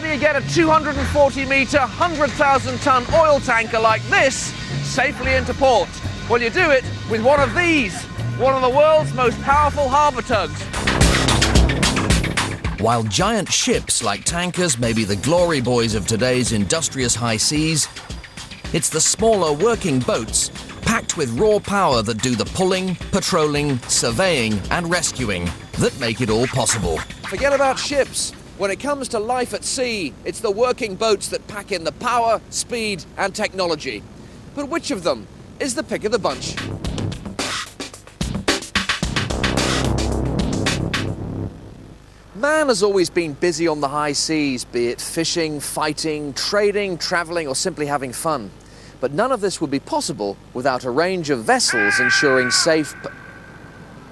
do you get a 240-metre, 100,000-tonne oil tanker like this safely into port? Well, you do it with one of these, one of the world's most powerful harbour tugs. While giant ships like tankers may be the glory boys of today's industrious high seas, it's the smaller working boats packed with raw power that do the pulling, patrolling, surveying and rescuing that make it all possible. Forget about ships. When it comes to life at sea, it's the working boats that pack in the power, speed and technology. But which of them is the pick of the bunch? Man has always been busy on the high seas, be it fishing, fighting, trading, travelling or simply having fun. But none of this would be possible without a range of vessels ensuring safe...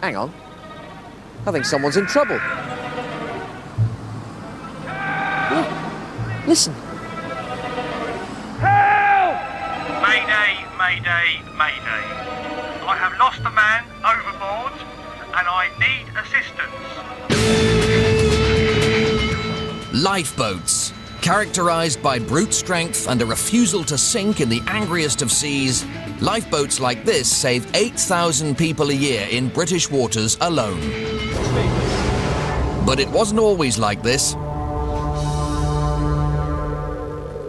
Hang on. I think someone's in trouble. Look, listen. Help! Mayday, mayday, mayday. I have lost a man overboard and I need assistance. Lifeboats. Characterized by brute strength and a refusal to sink in the angriest of seas, lifeboats like this save 8,000 people a year in British waters alone. But it wasn't always like this.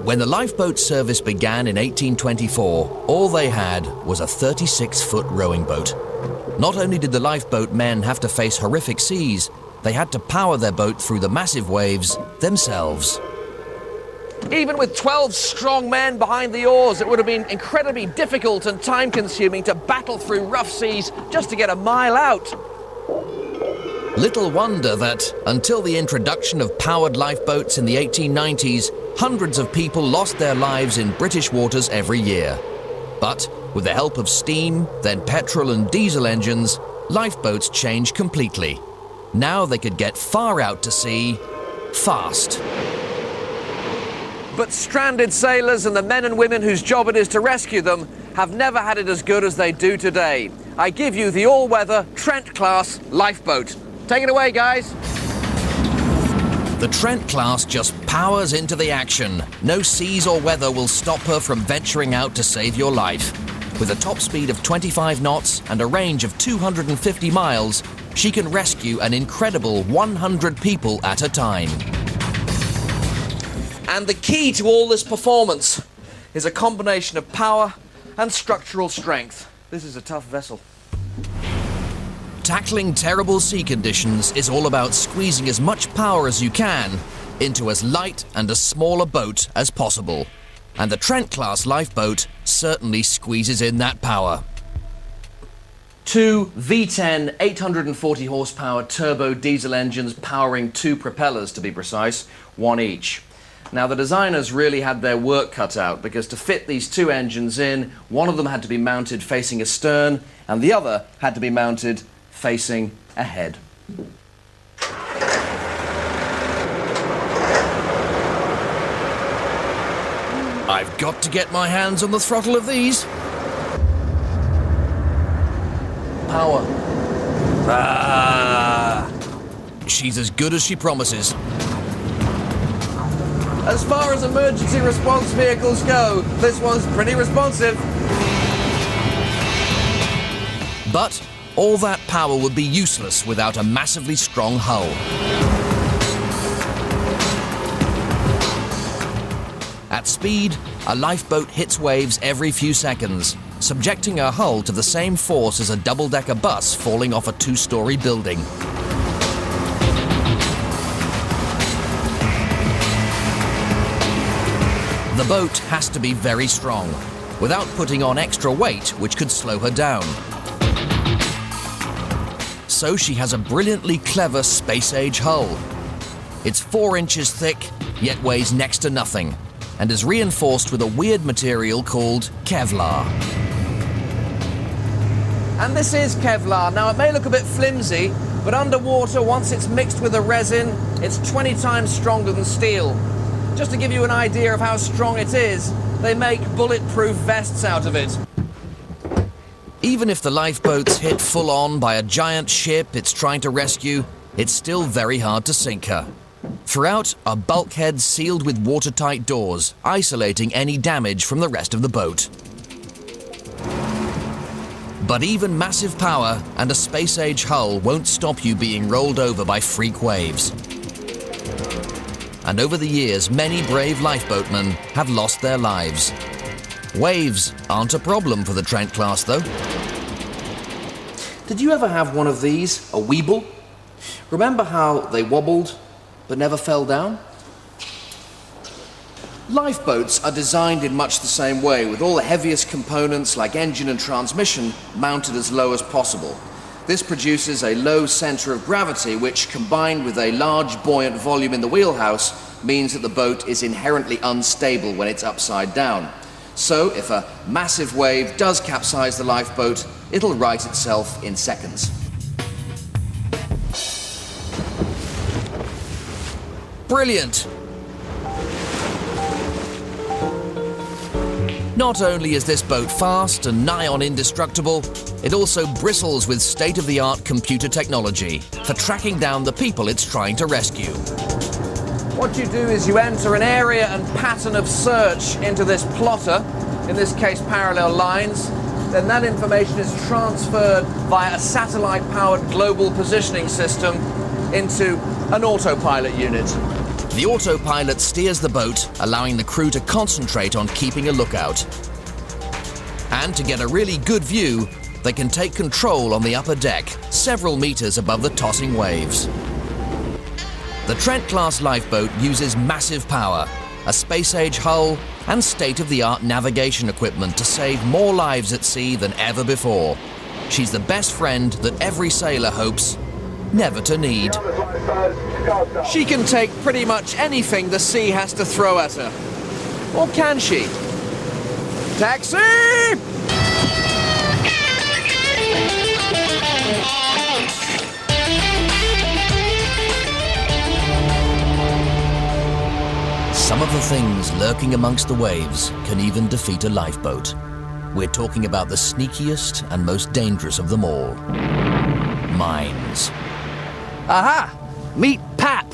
When the lifeboat service began in 1824, all they had was a 36-foot rowing boat. Not only did the lifeboat men have to face horrific seas, they had to power their boat through the massive waves themselves. Even with 12 strong men behind the oars, it would have been incredibly difficult and time-consuming to battle through rough seas just to get a mile out. Little wonder that, until the introduction of powered lifeboats in the 1890s, hundreds of people lost their lives in British waters every year. But with the help of steam, then petrol and diesel engines, lifeboats changed completely. Now they could get far out to sea, fast. But stranded sailors and the men and women whose job it is to rescue them have never had it as good as they do today. I give you the all-weather Trent-class lifeboat. Take it away, guys. The Trent class just powers into the action. No seas or weather will stop her from venturing out to save your life. With a top speed of 25 knots and a range of 250 miles, she can rescue an incredible 100 people at a time. And the key to all this performance is a combination of power and structural strength. This is a tough vessel. Tackling terrible sea conditions is all about squeezing as much power as you can into as light and as small a boat as possible. And the Trent-class lifeboat certainly squeezes in that power. Two V10 840 horsepower turbo diesel engines powering two propellers, to be precise, one each. Now, the designers really had their work cut out, because to fit these two engines in, one of them had to be mounted facing astern and the other had to be mounted facing ahead. I've got to get my hands on the throttle of these. Power. Ah. She's as good as she promises. As far as emergency response vehicles go, this one's pretty responsive. But all that power would be useless without a massively strong hull. At speed, a lifeboat hits waves every few seconds, subjecting her hull to the same force as a double-decker bus falling off a two-story building. The boat has to be very strong, without putting on extra weight which could slow her down. So she has a brilliantly clever space-age hull. It's 4 inches thick, yet weighs next to nothing, and is reinforced with a weird material called Kevlar. And this is Kevlar. Now, it may look a bit flimsy, but underwater, once it's mixed with a resin, it's 20 times stronger than steel. Just to give you an idea of how strong it is, they make bulletproof vests out of it. Even if the lifeboat's hit full-on by a giant ship it's trying to rescue, it's still very hard to sink her. Throughout are bulkheads sealed with watertight doors, isolating any damage from the rest of the boat. But even massive power and a space-age hull won't stop you being rolled over by freak waves. And over the years, many brave lifeboatmen have lost their lives. Waves aren't a problem for the Trent class, though. Did you ever have one of these, a Weeble? Remember how they wobbled but never fell down? Lifeboats are designed in much the same way, with all the heaviest components like engine and transmission mounted as low as possible. This produces a low center of gravity, which, combined with a large buoyant volume in the wheelhouse, means that the boat is inherently unstable when it's upside down. So, if a massive wave does capsize the lifeboat, it'll right itself in seconds. Brilliant! Not only is this boat fast and nigh on indestructible, it also bristles with state-of-the-art computer technology for tracking down the people it's trying to rescue. What you do is you enter an area and pattern of search into this plotter, in this case parallel lines, then that information is transferred via a satellite-powered global positioning system into an autopilot unit. The autopilot steers the boat, allowing the crew to concentrate on keeping a lookout. And to get a really good view, they can take control on the upper deck, several meters above the tossing waves. The Trent-class lifeboat uses massive power, a space-age hull, and state-of-the-art navigation equipment to save more lives at sea than ever before. She's the best friend that every sailor hopes never to need. She can take pretty much anything the sea has to throw at her. Or can she? Taxi! Some of the things lurking amongst the waves can even defeat a lifeboat. We're talking about the sneakiest and most dangerous of them all. Mines. Aha! Meet PAP.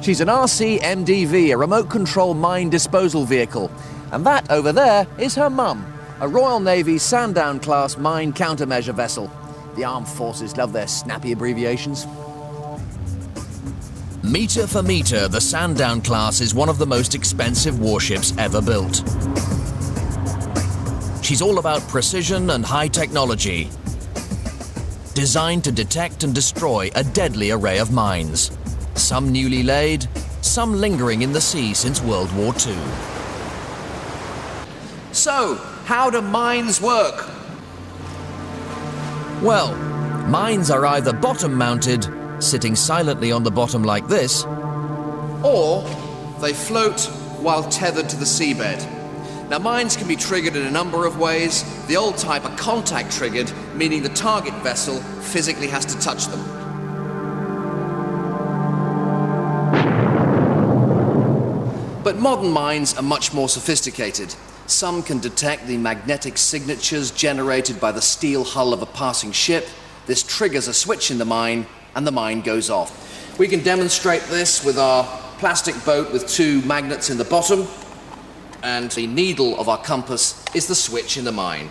She's an RC-MDV, a remote control mine disposal vehicle. And that over there is her mum, a Royal Navy Sandown-class mine countermeasure vessel. The armed forces love their snappy abbreviations. Meter for meter, the Sandown class is one of the most expensive warships ever built. She's all about precision and high technology, designed to detect and destroy a deadly array of mines, some newly laid, some lingering in the sea since World War II. So, how do mines work? Well, mines are either bottom-mounted, sitting silently on the bottom like this, or they float while tethered to the seabed. Now, mines can be triggered in a number of ways. The old type are contact triggered, meaning the target vessel physically has to touch them. But modern mines are much more sophisticated. Some can detect the magnetic signatures generated by the steel hull of a passing ship. This triggers a switch in the mine, and the mine goes off. We can demonstrate this with our plastic boat with two magnets in the bottom, and the needle of our compass is the switch in the mine.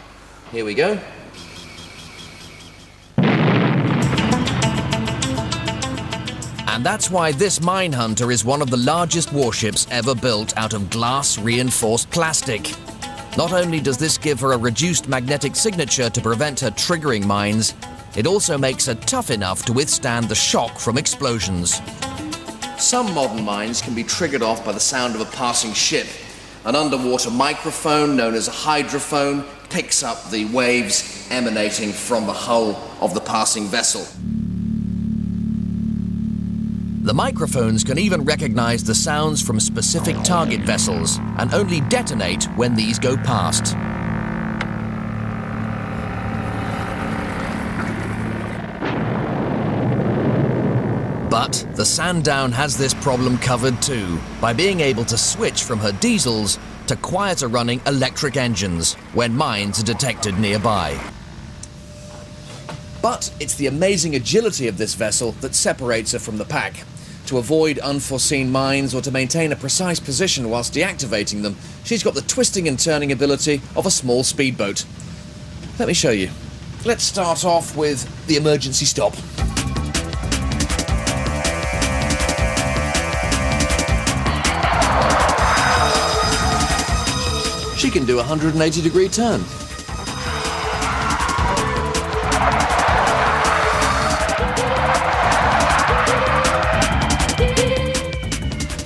Here we go. And that's why this Mine Hunter is one of the largest warships ever built out of glass-reinforced plastic. Not only does this give her a reduced magnetic signature to prevent her triggering mines, it also makes her tough enough to withstand the shock from explosions. Some modern mines can be triggered off by the sound of a passing ship. An underwater microphone known as a hydrophone picks up the waves emanating from the hull of the passing vessel. The microphones can even recognize the sounds from specific target vessels and only detonate when these go past. But the Sandown has this problem covered too, by being able to switch from her diesels to quieter running electric engines when mines are detected nearby. But it's the amazing agility of this vessel that separates her from the pack. To avoid unforeseen mines or to maintain a precise position whilst deactivating them, she's got the twisting and turning ability of a small speedboat. Let me show you. Let's start off with the emergency stop. She can do a 180-degree turn.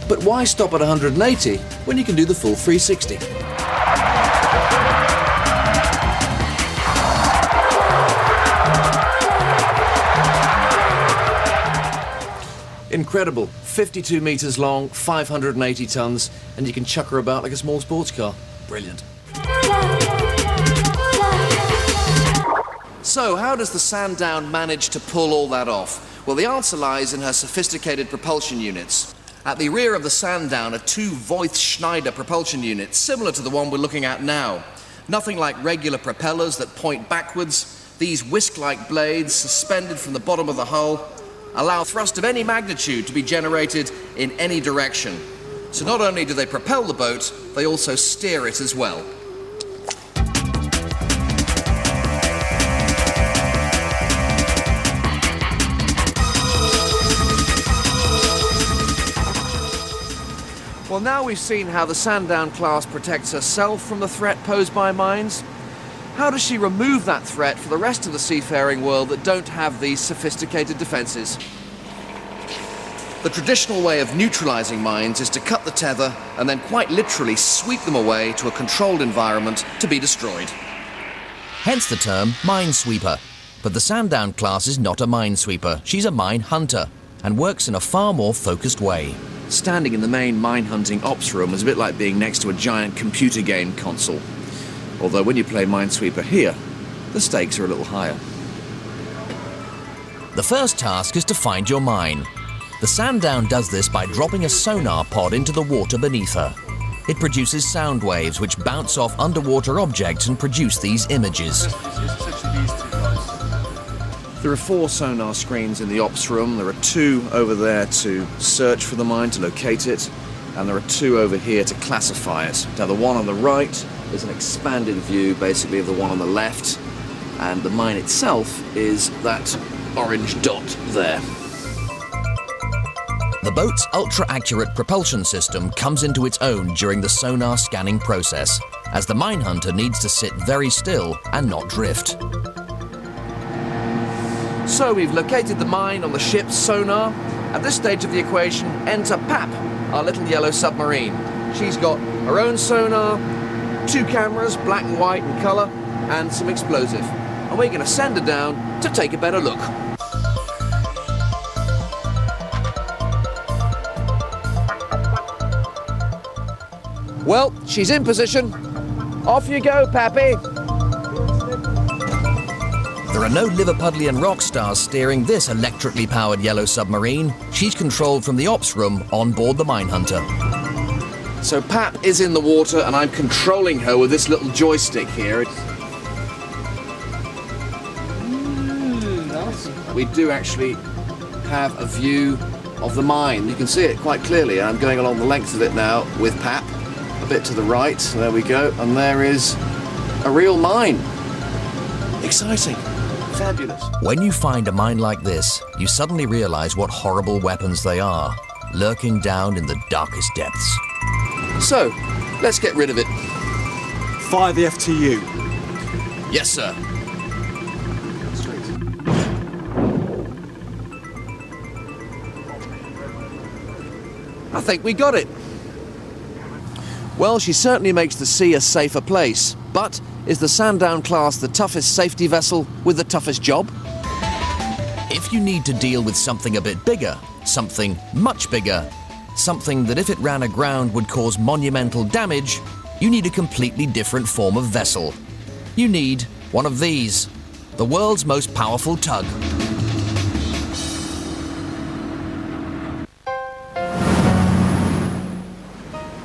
But why stop at 180 when you can do the full 360? Incredible. 52 metres long, 580 tonnes, and you can chuck her about like a small sports car. Brilliant. So, how does the Sandown manage to pull all that off? Well, the answer lies in her sophisticated propulsion units. At the rear of the Sandown are two Voith Schneider propulsion units, similar to the one we're looking at now. Nothing like regular propellers that point backwards. These whisk-like blades, suspended from the bottom of the hull, allow thrust of any magnitude to be generated in any direction. So not only do they propel the boat, they also steer it as well. Well, now we've seen how the Sandown class protects herself from the threat posed by mines. How does she remove that threat for the rest of the seafaring world that don't have these sophisticated defences? The traditional way of neutralising mines is to cut the tether and then quite literally sweep them away to a controlled environment to be destroyed. Hence the term minesweeper. But the Sandown class is not a minesweeper, she's a mine hunter, and works in a far more focused way. Standing in the main mine-hunting ops room is a bit like being next to a giant computer game console. Although when you play Minesweeper here, the stakes are a little higher. The first task is to find your mine. The Sandown does this by dropping a sonar pod into the water beneath her. It produces sound waves which bounce off underwater objects and produce these images. There are 4 sonar screens in the ops room. There are 2 over there to search for the mine, to locate it, and there are 2 over here to classify it. Now, the one on the right is an expanded view, basically, of the one on the left, and the mine itself is that orange dot there. The boat's ultra-accurate propulsion system comes into its own during the sonar scanning process, as the mine hunter needs to sit very still and not drift. So we've located the mine on the ship's sonar. At this stage of the equation, enter Pap, our little yellow submarine. She's got her own sonar, 2 cameras, black and white in colour, and some explosive. And we're going to send her down to take a better look. Well, she's in position. Off you go, Pappy. There are no Liverpudlian rock stars steering this electrically powered yellow submarine. She's controlled from the ops room on board the mine hunter. So Pap is in the water and I'm controlling her with this little joystick here. We do actually have a view of the mine. You can see it quite clearly. I'm going along the length of it now with Pap. A bit to the right, there we go, and there is a real mine. Exciting. Fabulous. When you find a mine like this, you suddenly realise what horrible weapons they are, lurking down in the darkest depths. So, let's get rid of it. Fire the FTU. Yes, sir. I think we got it. Well, she certainly makes the sea a safer place, but is the Sandown class the toughest safety vessel with the toughest job? If you need to deal with something a bit bigger, something much bigger, something that if it ran aground would cause monumental damage, you need a completely different form of vessel. You need one of these, the world's most powerful tug.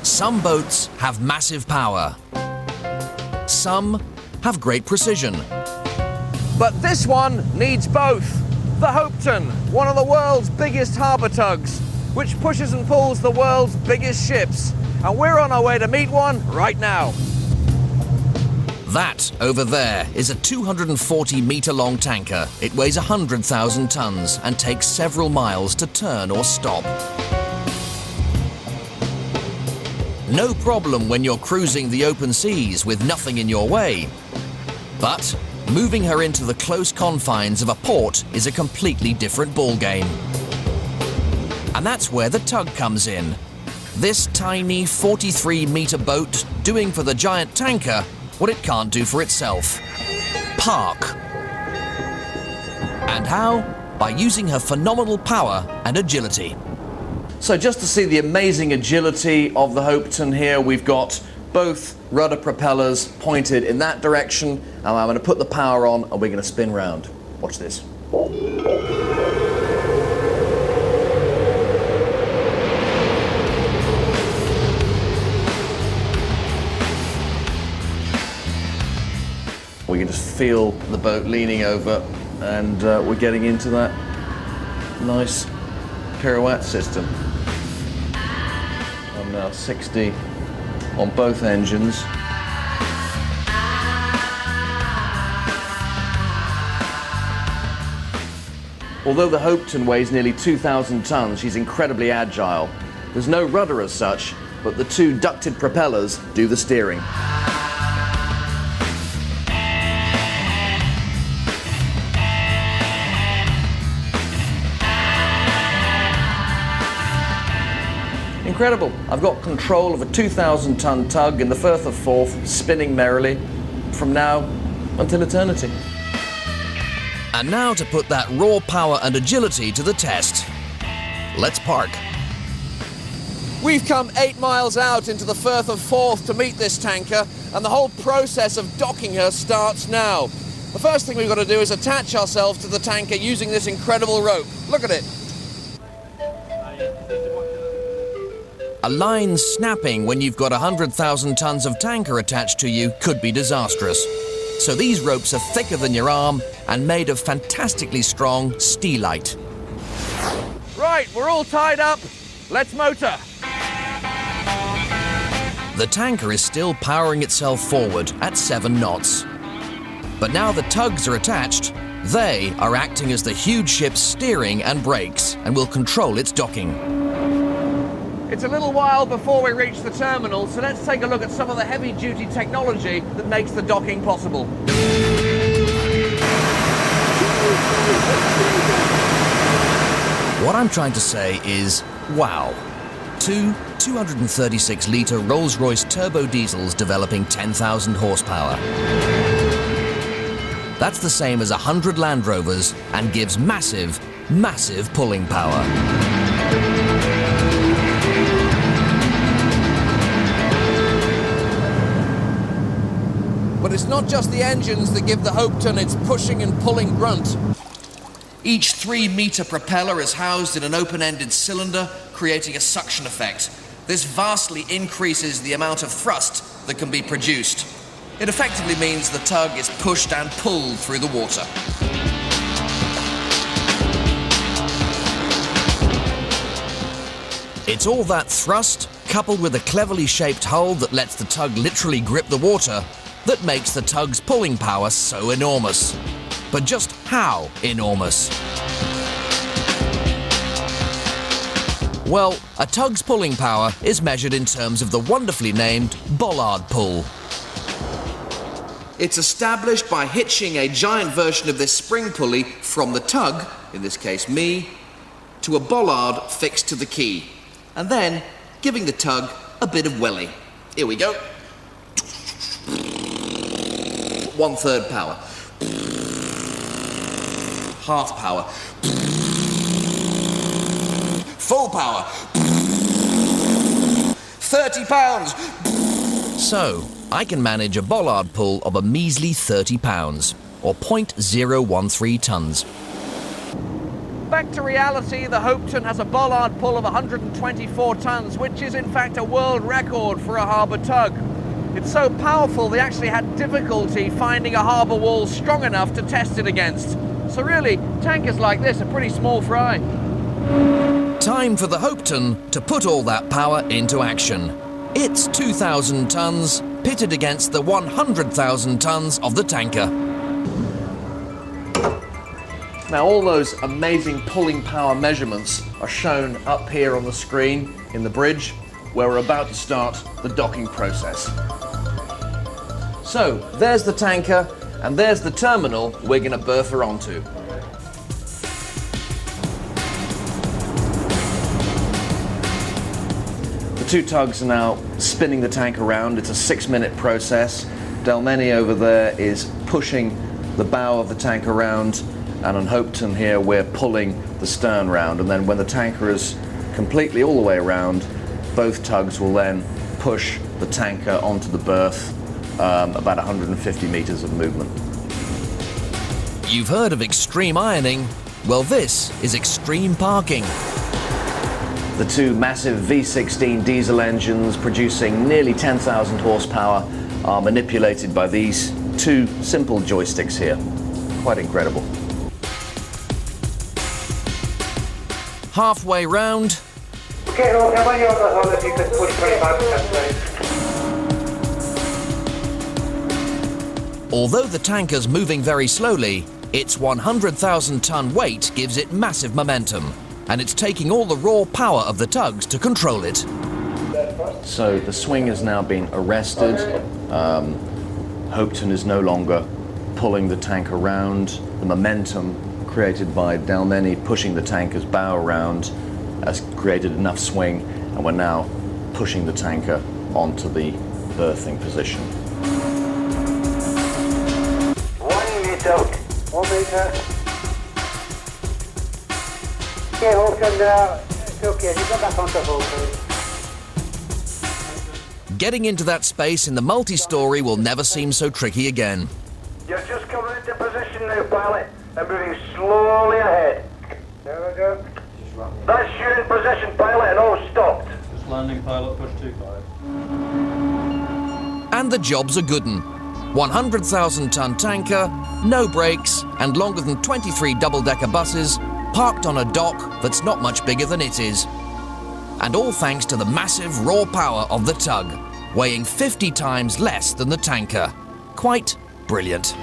Some boats have massive power. Some have great precision. But this one needs both. The Hopeton, one of the world's biggest harbour tugs. which pushes and pulls the world's biggest ships. And we're on our way to meet one right now. That, over there, is a 240-metre-long tanker. It weighs 100,000 tons and takes several miles to turn or stop. No problem when you're cruising the open seas with nothing in your way. But moving her into the close confines of a port is a completely different ballgame. And that's where the tug comes in. This tiny 43-metre boat doing for the giant tanker what it can't do for itself. Park. And how? By using her phenomenal power and agility. So just to see the amazing agility of the Hopeton here, we've got both rudder propellers pointed in that direction, and I'm going to put the power on and we're going to spin round. Watch this. We can just feel the boat leaning over, and we're getting into that nice pirouette system. I'm now 60 on both engines. Although the Hopeton weighs nearly 2,000 tons, she's incredibly agile. There's no rudder as such, but the two ducted propellers do the steering. Incredible. I've got control of a 2,000-ton tug in the Firth of Forth, spinning merrily from now until eternity. And now to put that raw power and agility to the test. Let's park. We've come 8 miles out into the Firth of Forth to meet this tanker, and the whole process of docking her starts now. The first thing we've got to do is attach ourselves to the tanker using this incredible rope. Look at it. A line snapping when you've got 100,000 tons of tanker attached to you could be disastrous. So these ropes are thicker than your arm and made of fantastically strong steelite. Right, we're all tied up. Let's motor. The tanker is still powering itself forward at 7 knots. But now the tugs are attached, they are acting as the huge ship's steering and brakes and will control its docking. It's a little while before we reach the terminal, so let's take a look at some of the heavy-duty technology that makes the docking possible. What I'm trying to say is, wow. Two 236-litre Rolls-Royce turbo diesels developing 10,000 horsepower. That's the same as 100 Land Rovers and gives massive, massive pulling power. But it's not just the engines that give the Hopeton its pushing and pulling grunt. Each 3-metre propeller is housed in an open-ended cylinder, creating a suction effect. This vastly increases the amount of thrust that can be produced. It effectively means the tug is pushed and pulled through the water. It's all that thrust, coupled with a cleverly shaped hull that lets the tug literally grip the water, that makes the tug's pulling power so enormous. But just how enormous? Well, a tug's pulling power is measured in terms of the wonderfully named bollard pull. It's established by hitching a giant version of this spring pulley from the tug, in this case me, to a bollard fixed to the quay, and then giving the tug a bit of welly. Here we go. 1/3 power. Half power. Full power. 30 pounds. So, I can manage a bollard pull of a measly 30 pounds, or 0.013 tons. Back to reality, the Hopeton has a bollard pull of 124 tons, which is in fact a world record for a harbour tug. It's so powerful they actually had difficulty finding a harbour wall strong enough to test it against. So really, tankers like this are pretty small fry. Time for the Hopeton to put all that power into action. It's 2,000 tons pitted against the 100,000 tons of the tanker. Now all those amazing pulling power measurements are shown up here on the screen in the bridge where we're about to start the docking process. So there's the tanker and there's the terminal we're going to berth her onto. The two tugs are now spinning the tank around. It's a 6-minute process. Dalmeny over there is pushing the bow of the tank around, and on Hopeton here we're pulling the stern round, and then when the tanker is completely all the way around, both tugs will then push the tanker onto the berth, about 150 meters of movement. You've heard of extreme ironing? Well, this is extreme parking. The two massive V16 diesel engines producing nearly 10,000 horsepower are manipulated by these two simple joysticks here. Quite incredible. Halfway round, Okay, look, how many of us on if you could push 25%, please? although the tanker's moving very slowly, its 100,000-ton weight gives it massive momentum, and it's taking all the raw power of the tugs to control it. So the swing has now been arrested. Hopeton is no longer pulling the tank around. The momentum created by Dalmeny pushing the tanker's bow around has created enough swing, and we're now pushing the tanker onto the berthing position. 1 meter. 1 meter. Okay, Hopeton, it's okay. You go back onto Hopeton. Getting into that space in the multi-story will never seem so tricky again. You're just coming into position now, pilot, and moving slowly ahead. There we go. That's you in position, pilot, and all stopped. Just landing, pilot, push 25. And the job's a good un. 100,000-ton tanker, no brakes, and longer than 23 double-decker buses parked on a dock that's not much bigger than it is. And all thanks to the massive raw power of the tug, weighing 50 times less than the tanker. Quite brilliant.